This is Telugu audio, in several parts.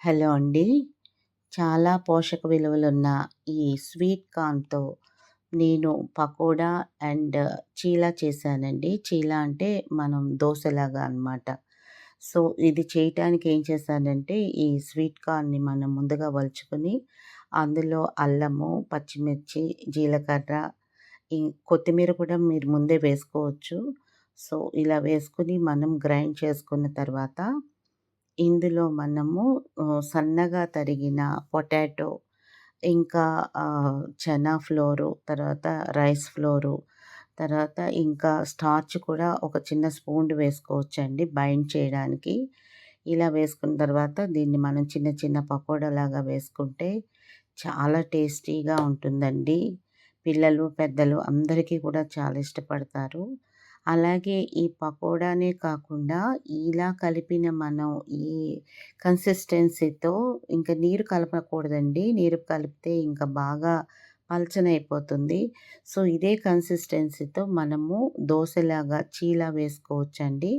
హలో అండి. చాలా పోషక విలువలున్న ఈ స్వీట్ కార్న్‌తో నేను పకోడా అండ్ చీలా చేశానండి. చీలా అంటే మనం దోసలాగా అనమాట. సో, ఇది చేయటానికి ఏం చేశానంటే, ఈ స్వీట్ కార్న్‌ని మనం ముందుగా వలుచుకొని, అందులో అల్లము, పచ్చిమిర్చి, జీలకర్ర, ఈ కొత్తిమీర కూడా మీరు ముందే వేసుకోవచ్చు. సో, ఇలా వేసుకొని మనం గ్రైండ్ చేసుకున్న తర్వాత ఇందులో మనము సన్నగా తరిగిన పొటాటో, ఇంకా చనా ఫ్లోరు, తర్వాత రైస్ ఫ్లోరు, తర్వాత ఇంకా స్టార్చ్ కూడా ఒక చిన్న స్పూన్ వేసుకోవచ్చండి బైండ్ చేయడానికి. ఇలా వేసుకున్న తర్వాత దీన్ని మనం చిన్న చిన్న పకోడాలాగా వేసుకుంటే చాలా టేస్టీగా ఉంటుందండి. పిల్లలు, పెద్దలు అందరికీ కూడా చాలా ఇష్టపడతారు. అలాగే ఈ పకోడానే కాకుండా ఇలా కలిపిన మనం ఈ కన్సిస్టెన్సీతో ఇంక నీరు కలపకూడదండి. నీరు కలిపితే ఇంకా బాగా పలచనైపోతుంది. సో, ఇదే కన్సిస్టెన్సీతో మనము దోసలాగా చీలా వేసుకోవచ్చండి.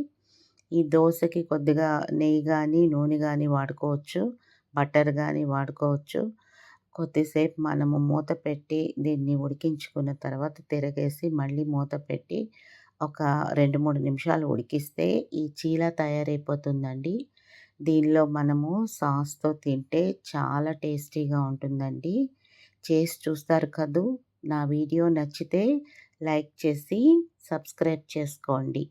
ఈ దోసకి కొద్దిగా నెయ్యి గానీ, నూనె గానీ వాడుకోవచ్చు. బటర్ గానీ వాడుకోవచ్చు. కొద్దిసేపు మనము మూత పెట్టి దీన్ని ఉడికించుకున్న తర్వాత తిరగేసి మళ్ళీ మూత పెట్టి ఒక 2, 3 నిమిషాలు ఉడికిస్తే ఈ చీలా తయారైపోతుందండి. దీనిలో మనము సాస్‌తో తింటే చాలా టేస్టీగా ఉంటుందండి. చేసి చూస్తారు కదూ! నా వీడియో నచ్చితే లైక్ చేసి సబ్స్క్రైబ్ చేసుకోండి.